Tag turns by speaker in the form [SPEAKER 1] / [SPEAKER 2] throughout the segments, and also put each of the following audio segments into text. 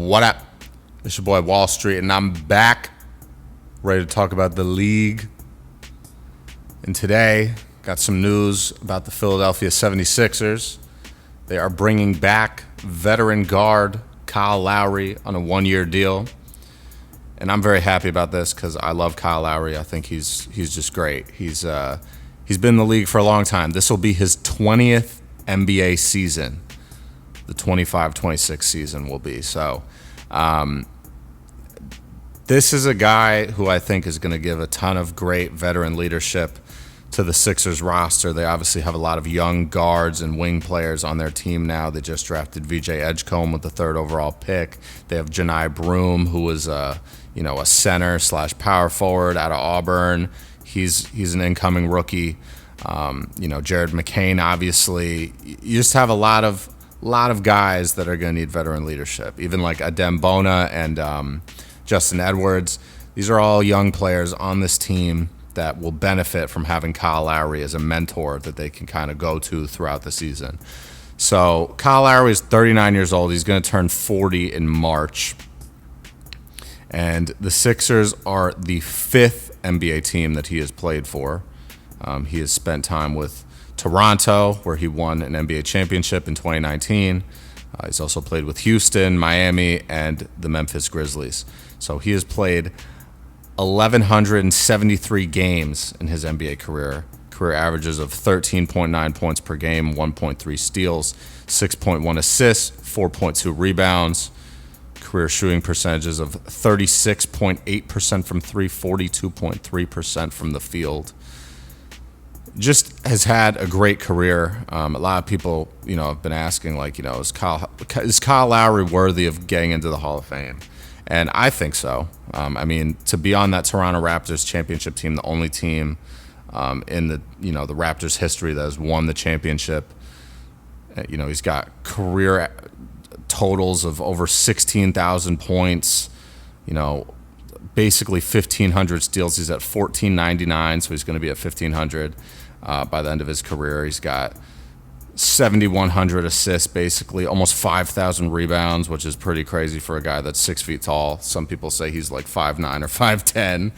[SPEAKER 1] What up? It's your boy Wall Street, and I'm back, ready to talk about the league. And today, got some news about the Philadelphia 76ers. They are bringing back veteran guard Kyle Lowry on a one-year deal. And I'm very happy about this because I love Kyle Lowry. I think he's just great. He's been in the league for a long time. This will be his 20th NBA season. The 25-26 season will be. So this is a guy who I think is going to give a ton of great veteran leadership to the Sixers roster. They obviously have a lot of young guards and wing players on their team now. They just drafted VJ Edgecombe with the 3rd overall pick. They have Janai Broome, who was a center / power forward out of Auburn. He's an incoming rookie. Jared McCain, obviously. You just have a lot of guys that are going to need veteran leadership. Even like Adem Bona and Justin Edwards. These are all young players on this team that will benefit from having Kyle Lowry as a mentor that they can kind of go to throughout the season. So Kyle Lowry is 39 years old. He's going to turn 40 in March. And the Sixers are the 5th NBA team that he has played for. He has spent time with Toronto, where he won an NBA championship in 2019. He's also played with Houston, Miami, and the Memphis Grizzlies. So he has played 1,173 games in his NBA career. Career averages of 13.9 points per game, 1.3 steals, 6.1 assists, 4.2 rebounds. Career shooting percentages of 36.8% from three, 42.3% from the field. Just has had a great career. A lot of people, have been asking, is Kyle Lowry worthy of getting into the Hall of Fame? And I think so. To be on that Toronto Raptors championship team, the only team in the Raptors history that has won the championship. He's got career totals of over 16,000 points. Basically 1,500 steals. He's at 1,499, so he's going to be at 1,500 by the end of his career. He's got 7,100 assists, basically almost 5,000 rebounds, which is pretty crazy for a guy that's 6 feet tall. Some people say he's like 5'9" or 5'10".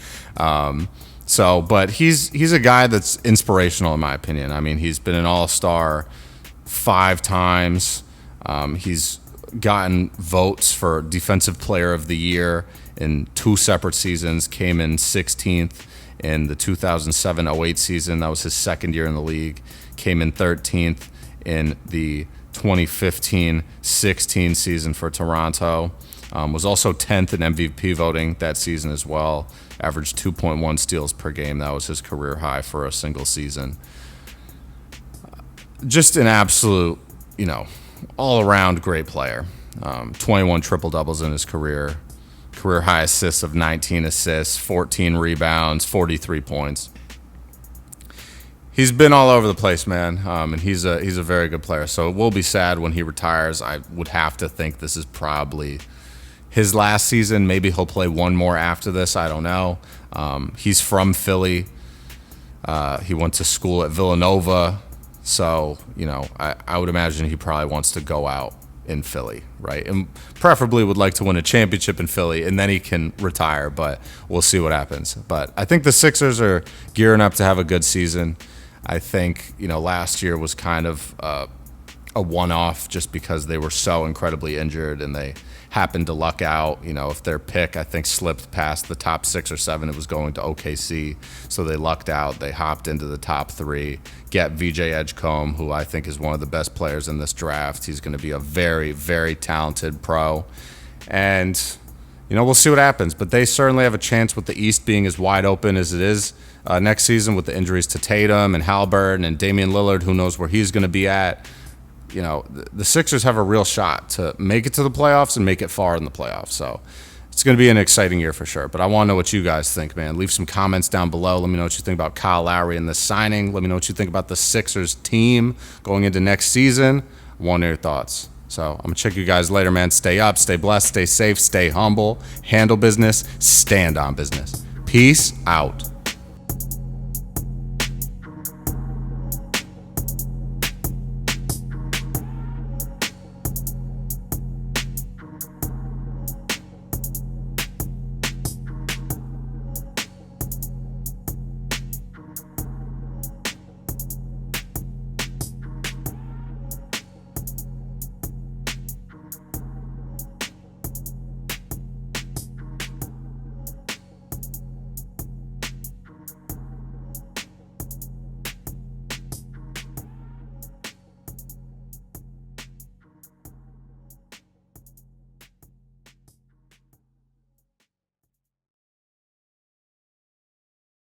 [SPEAKER 1] But he's a guy that's inspirational in my opinion. He's been an all-star 5 times. He's gotten votes for Defensive Player of the Year in 2 separate seasons, came in 16th in the 2007-08 season. That was his 2nd year in the league. Came in 13th in the 2015-16 season for Toronto. Was also 10th in MVP voting that season as well. Averaged 2.1 steals per game. That was his career high for a single season. Just an absolute, all-around great player. 21 triple-doubles in his career. Career high assists of 19 assists, 14 rebounds, 43 points. He's been all over the place, man, and he's a very good player. So it will be sad when he retires. I would have to think this is probably his last season. Maybe he'll play one more after this. I don't know. He's from Philly. He went to school at Villanova. So, I would imagine he probably wants to go out in Philly, right? And preferably would like to win a championship in Philly, and then he can retire, but we'll see what happens. But I think the Sixers are gearing up to have a good season. I think, last year was kind of a one-off just because they were so incredibly injured and they happened to luck out. If their pick, I think, slipped past the top 6 or 7, it was going to OKC. So they lucked out. They hopped into the top 3, get VJ Edgecombe, who I think is one of the best players in this draft. He's going to be a very, very talented pro. And, we'll see what happens. But they certainly have a chance with the East being as wide open as it is next season with the injuries to Tatum and Halliburton and Damian Lillard. Who knows where he's going to be at. The Sixers have a real shot to make it to the playoffs and make it far in the playoffs. So it's going to be an exciting year for sure. But I want to know what you guys think, man. Leave some comments down below. Let me know what you think about Kyle Lowry and this signing. Let me know what you think about the Sixers team going into next season. I want to know your thoughts. So I'm going to check you guys later, man. Stay up, stay blessed, stay safe, stay humble, handle business, stand on business. Peace out.